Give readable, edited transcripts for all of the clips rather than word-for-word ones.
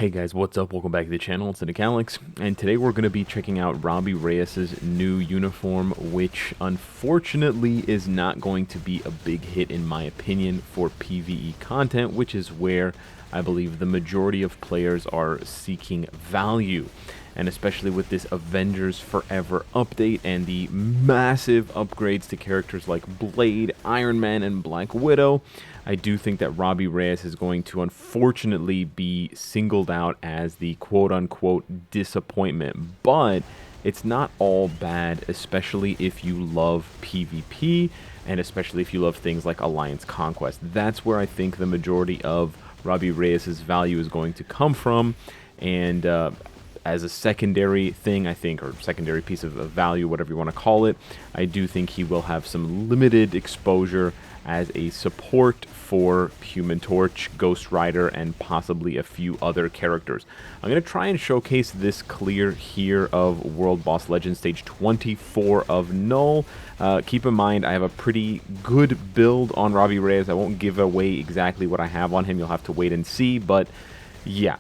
Hey guys, what's up? Welcome back to the channel. It's Cynicalex, and today we're going to be checking out Robbie Reyes' new uniform, which unfortunately is not going to be a big hit in my opinion for PvE content, which is where I believe the majority of players are seeking value. And especially with this Avengers Forever update and the massive upgrades to characters like Blade, Iron Man, and Black Widow, I do think that Robbie Reyes is going to unfortunately be singled out as the quote-unquote disappointment. But it's not all bad, especially if you love PvP, and especially if you love things like Alliance Conquest. That's where I think the majority of Robbie Reyes' value is going to come from, and as a secondary thing, I think, or secondary piece of value, whatever you want to call it, I do think he will have some limited exposure as a support for Human Torch, Ghost Rider, and possibly a few other characters. I'm going to try and showcase this clear here of World Boss Legend Stage 24 of Null. Keep in mind, I have a pretty good build on Robbie Reyes. I won't give away exactly what I have on him. You'll have to wait and see, but yeah,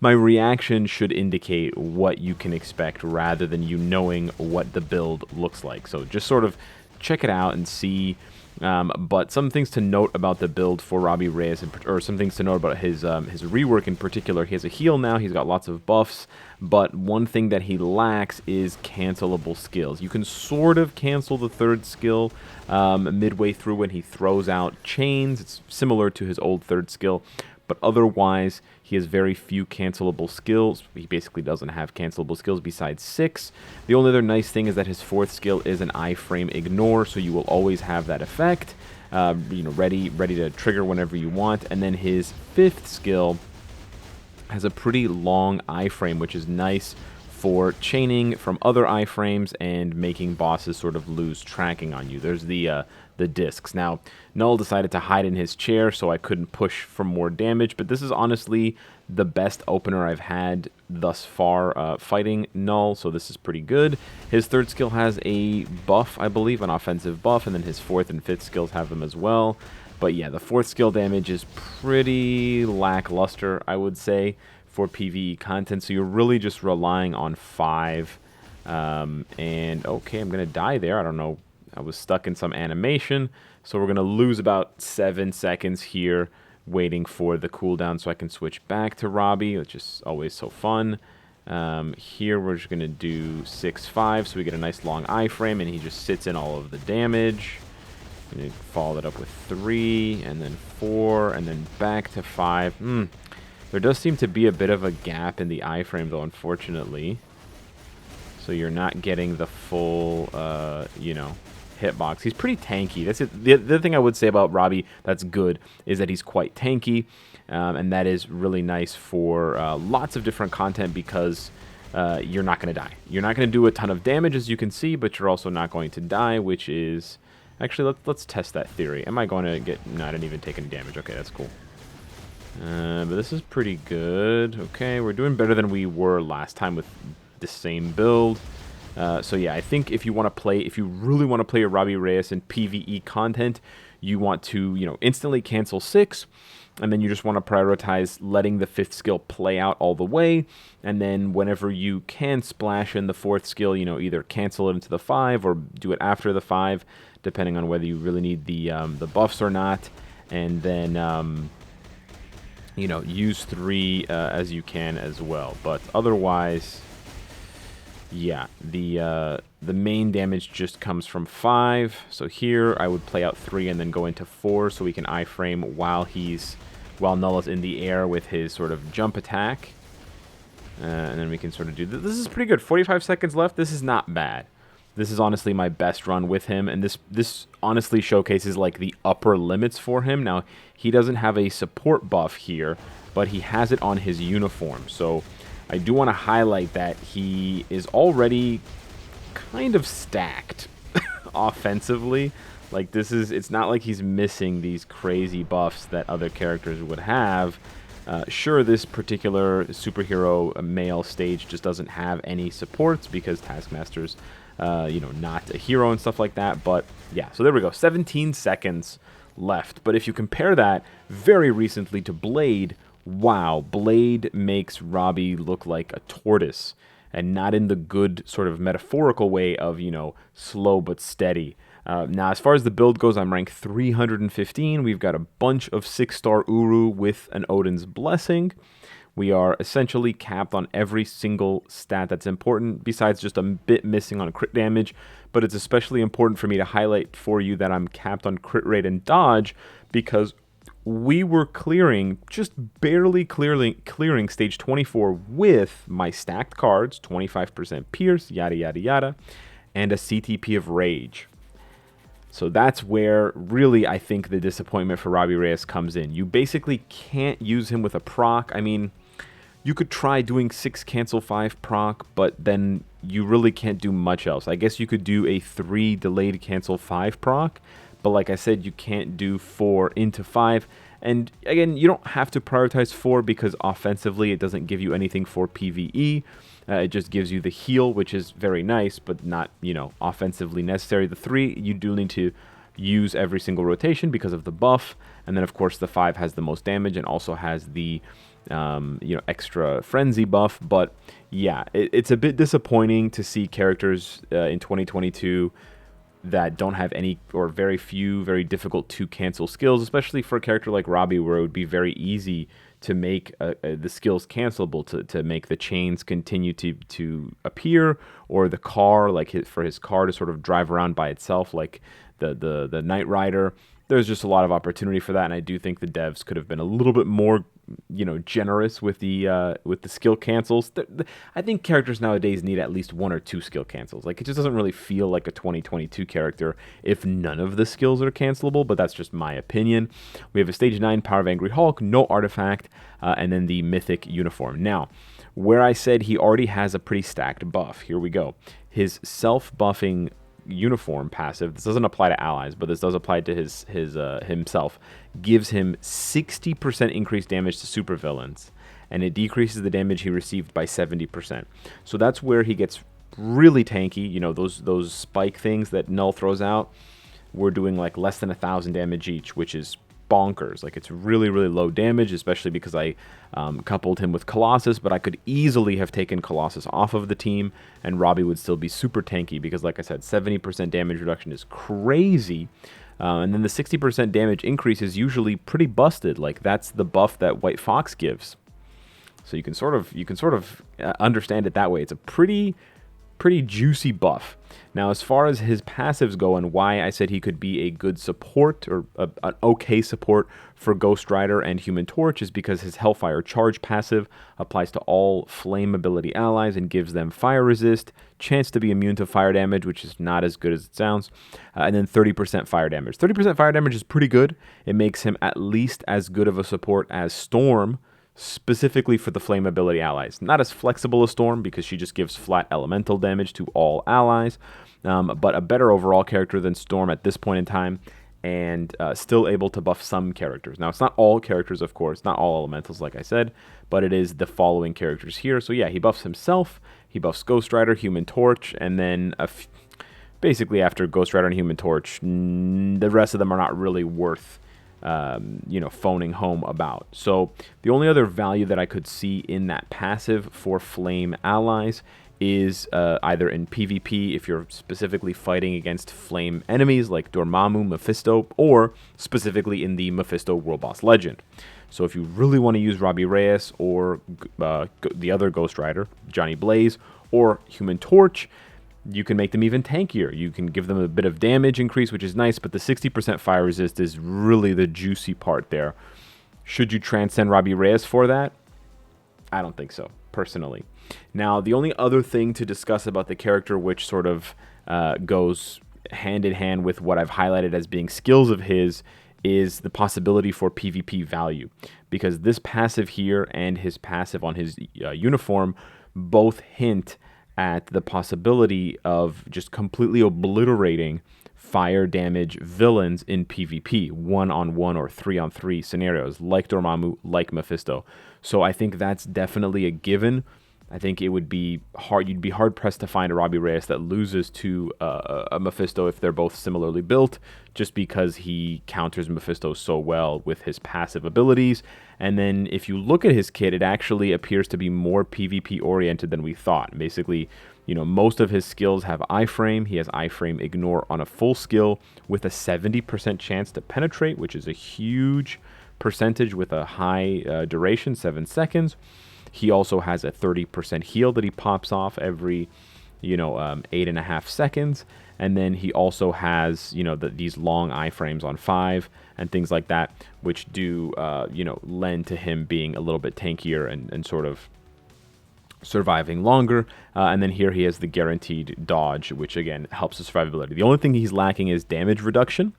my reaction should indicate what you can expect rather than you knowing what the build looks like. So just sort of check it out and see. But some things to note about the build for Robbie Reyes, or some things to note about his rework in particular. He has a heal now. He's got lots of buffs. But one thing that he lacks is cancelable skills. You can sort of cancel the third skill midway through when he throws out chains. It's similar to his old third skill. But otherwise, he has very few cancelable skills. He basically doesn't have cancelable skills besides 6. The only other nice thing is that his 4th skill is an iframe ignore, so you will always have that effect, ready to trigger whenever you want. And then his 5th skill has a pretty long iframe, which is nice for chaining from other iframes and making bosses sort of lose tracking on you. There's the discs. Now, Null decided to hide in his chair, so I couldn't push for more damage, but this is honestly the best opener I've had thus far fighting Null, so this is pretty good. His 3rd skill has a buff, I believe, an offensive buff, and then his 4th and 5th skills have them as well. But yeah, the 4th skill damage is pretty lackluster, I would say, for PvE content, so you're really just relying on 5. And okay, I'm going to die there. I don't know. I was stuck in some animation, so we're going to lose about 7 seconds here waiting for the cooldown so I can switch back to Robbie, which is always so fun. Here we're just going to do 6-5, so we get a nice long iframe, and he just sits in all of the damage. And follow that up with 3, and then 4, and then back to 5. There does seem to be a bit of a gap in the iframe, though, unfortunately. So you're not getting the full, hitbox. He's pretty tanky. That's it. The other thing I would say about Robbie that's good is that he's quite tanky, and that is really nice for lots of different content because you're not going to die. You're not going to do a ton of damage, as you can see, but you're also not going to die, which is... Actually, let's test that theory. Am I going to get... No, I didn't even take any damage. Okay, that's cool. But this is pretty good. Okay, we're doing better than we were last time with the same build. So yeah, I think if you really want to play a Robbie Reyes in PvE content, you want to, instantly cancel 6, and then you just want to prioritize letting the 5th skill play out all the way, and then whenever you can splash in the 4th skill, either cancel it into the 5 or do it after the 5, depending on whether you really need the buffs or not, and then use 3 as you can as well. But otherwise, yeah, the main damage just comes from 5. So here I would play out 3 and then go into 4 so we can iframe while Null is in the air with his sort of jump attack. And then we can sort of do this. Is pretty good. 45 seconds left. This is not bad. This is honestly my best run with him, and this honestly showcases like the upper limits for him. Now, he doesn't have a support buff here, but he has it on his uniform. So I do want to highlight that he is already kind of stacked offensively. Like it's not like he's missing these crazy buffs that other characters would have. Sure, this particular superhero male stage just doesn't have any supports because Taskmaster's not a hero and stuff like that. But yeah, so there we go. 17 seconds left. But if you compare that very recently to Blade, wow, Blade makes Robbie look like a tortoise, and not in the good sort of metaphorical way of, slow but steady. Now, as far as the build goes, I'm ranked 315. We've got a bunch of 6-star Uru with an Odin's Blessing. We are essentially capped on every single stat that's important, besides just a bit missing on crit damage. But it's especially important for me to highlight for you that I'm capped on crit rate and dodge, because we were just barely clearing stage 24 with my stacked cards, 25% Pierce, yada, yada, yada, and a CTP of Rage. So that's where really I think the disappointment for Robbie Reyes comes in. You basically can't use him with a proc. I mean, you could try doing 6 cancel 5 proc, but then you really can't do much else. I guess you could do a 3 delayed cancel 5 proc, but like I said, you can't do 4 into 5. And again, you don't have to prioritize 4 because offensively it doesn't give you anything for PvE. It just gives you the heal, which is very nice, but not, offensively necessary. The 3, you do need to use every single rotation because of the buff. And then, of course, the 5 has the most damage and also has the extra frenzy buff. But yeah, it's a bit disappointing to see characters in 2022 that don't have any or very few very difficult to cancel skills, especially for a character like Robbie, where it would be very easy to make the skills cancelable, to make the chains continue to appear, or the car, for his car to sort of drive around by itself, like the Knight Rider. There's just a lot of opportunity for that, and I do think the devs could have been a little bit more, generous with the skill cancels. I think characters nowadays need at least 1 or 2 skill cancels. Like, it just doesn't really feel like a 2022 character if none of the skills are cancelable, but that's just my opinion. We have a stage 9 Power of Angry Hulk, no artifact, and then the Mythic uniform. Now, where I said he already has a pretty stacked buff, here we go. His self-buffing uniform passive, this doesn't apply to allies, but this does apply to his himself, gives him 60% increased damage to supervillains, and it decreases the damage he received by 70%. So that's where he gets really tanky. Those spike things that Null throws out, we're doing like less than 1,000 damage each, which is bonkers. Like, it's really, really low damage, especially because I coupled him with Colossus, but I could easily have taken Colossus off of the team, and Robbie would still be super tanky because, like I said, 70% damage reduction is crazy. And then the 60% damage increase is usually pretty busted. Like, that's the buff that White Fox gives. So you can sort of understand it that way. It's a pretty juicy buff. Now, as far as his passives go and why I said he could be a good support, or an okay support for Ghost Rider and Human Torch, is because his Hellfire Charge passive applies to all flame ability allies and gives them fire resist, chance to be immune to fire damage, which is not as good as it sounds, and then 30% fire damage. 30% fire damage is pretty good. It makes him at least as good of a support as Storm, specifically for the flame ability allies. Not as flexible as Storm, because she just gives flat elemental damage to all allies, but a better overall character than Storm at this point in time, and still able to buff some characters. Now, it's not all characters, of course, not all elementals, like I said, but it is the following characters here. So yeah, he buffs himself, he buffs Ghost Rider, Human Torch, and then basically after Ghost Rider and Human Torch, the rest of them are not really worth phoning home about. So the only other value that I could see in that passive for flame allies is either in PvP, if you're specifically fighting against flame enemies like Dormammu, Mephisto, or specifically in the Mephisto World Boss Legend. So if you really want to use Robbie Reyes or the other Ghost Rider, Johnny Blaze, or Human Torch, you can make them even tankier. You can give them a bit of damage increase, which is nice, but the 60% fire resist is really the juicy part there. Should you transcend Robbie Reyes for that? I don't think so, personally. Now, the only other thing to discuss about the character, which sort of goes hand in hand with what I've highlighted as being skills of his, is the possibility for PvP value. Because this passive here and his passive on his uniform both hint at the possibility of just completely obliterating fire damage villains in PvP, 1-on-1 or 3-on-3 scenarios, like Dormammu, like Mephisto. So I think that's definitely a given I think it would be hard. You'd be hard pressed to find a Robbie Reyes that loses to a Mephisto if they're both similarly built, just because he counters Mephisto so well with his passive abilities. And then if you look at his kit, it actually appears to be more PvP oriented than we thought. Basically, most of his skills have iframe. He has iframe ignore on a full skill with a 70% chance to penetrate, which is a huge percentage with a high duration, 7 seconds. He also has a 30% heal that he pops off every, 8.5 seconds. And then he also has, these long iframes on 5 and things like that, which do, lend to him being a little bit tankier and sort of surviving longer. And then here he has the guaranteed dodge, which again helps his survivability. The only thing he's lacking is damage reduction.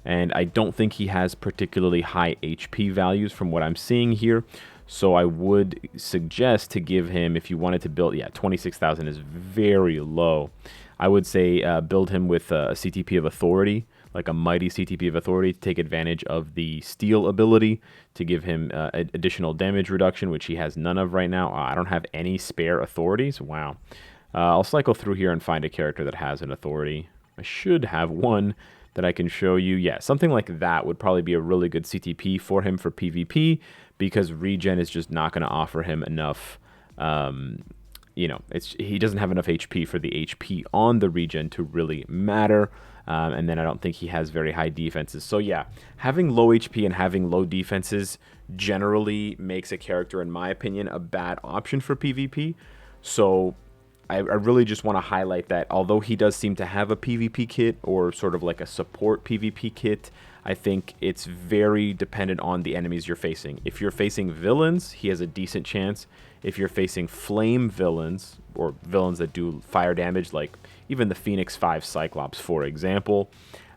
And I don't think he has particularly high HP values from what I'm seeing here. So I would suggest to give him, if you wanted to build, 26,000 is very low. I would say build him with a CTP of Authority, like a mighty CTP of Authority, to take advantage of the Steel ability to give him additional damage reduction, which he has none of right now. I don't have any spare authorities. Wow. I'll cycle through here and find a character that has an authority. I should have one that I can show you. Yeah, something like that would probably be a really good CTP for him for PvP, because regen is just not going to offer him enough. He doesn't have enough HP for the HP on the regen to really matter. And then I don't think he has very high defenses. So yeah, having low HP and having low defenses generally makes a character, in my opinion, a bad option for PvP. So I really just want to highlight that although he does seem to have a PvP kit, or sort of like a support PvP kit, I think it's very dependent on the enemies you're facing. If you're facing villains, he has a decent chance. If you're facing flame villains, or villains that do fire damage, like even the Phoenix 5 Cyclops, for example,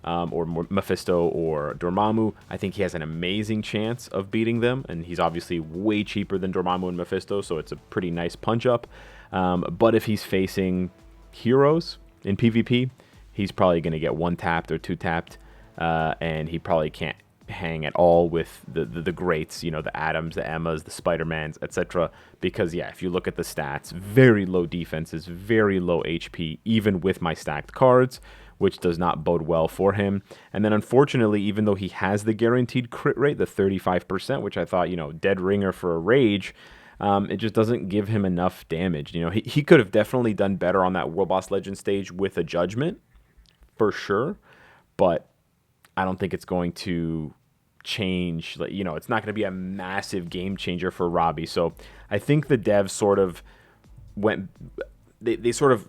or Mephisto or Dormammu, I think he has an amazing chance of beating them. And he's obviously way cheaper than Dormammu and Mephisto, so it's a pretty nice punch-up. But if he's facing heroes in PvP, he's probably going to get one-tapped or two-tapped. And he probably can't hang at all with the greats, the Adams, the Emmas, the Spider-Mans, etc. Because, if you look at the stats, very low defenses, very low HP, even with my stacked cards, which does not bode well for him. And then, unfortunately, even though he has the guaranteed crit rate, the 35%, which I thought, dead ringer for a rage, it just doesn't give him enough damage. He could have definitely done better on that World Boss Legend stage with a Judgment, for sure. But I don't think it's going to change. It's not going to be a massive game changer for Robbie. So I think the devs sort of went, they sort of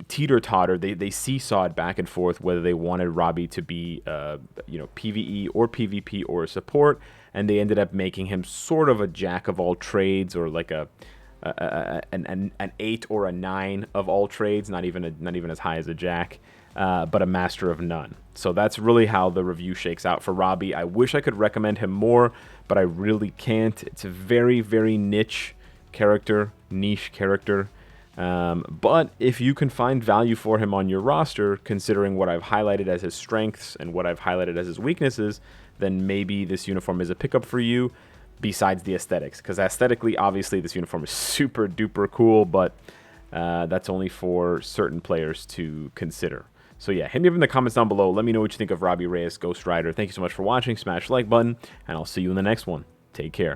teeter-totter. They seesawed back and forth whether they wanted Robbie to be, PvE or PvP or a support, and they ended up making him sort of a jack of all trades, or like an 8 or a 9 of all trades, not even as high as a jack. But a master of none. So that's really how the review shakes out for Robbie. I wish I could recommend him more, but I really can't. It's a very, very niche character. But if you can find value for him on your roster, considering what I've highlighted as his strengths and what I've highlighted as his weaknesses, then maybe this uniform is a pickup for you, besides the aesthetics. Because aesthetically, obviously, this uniform is super duper cool, but that's only for certain players to consider. So yeah, hit me up in the comments down below. Let me know what you think of Robbie Reyes, Ghost Rider. Thank you so much for watching. Smash the like button, and I'll see you in the next one. Take care.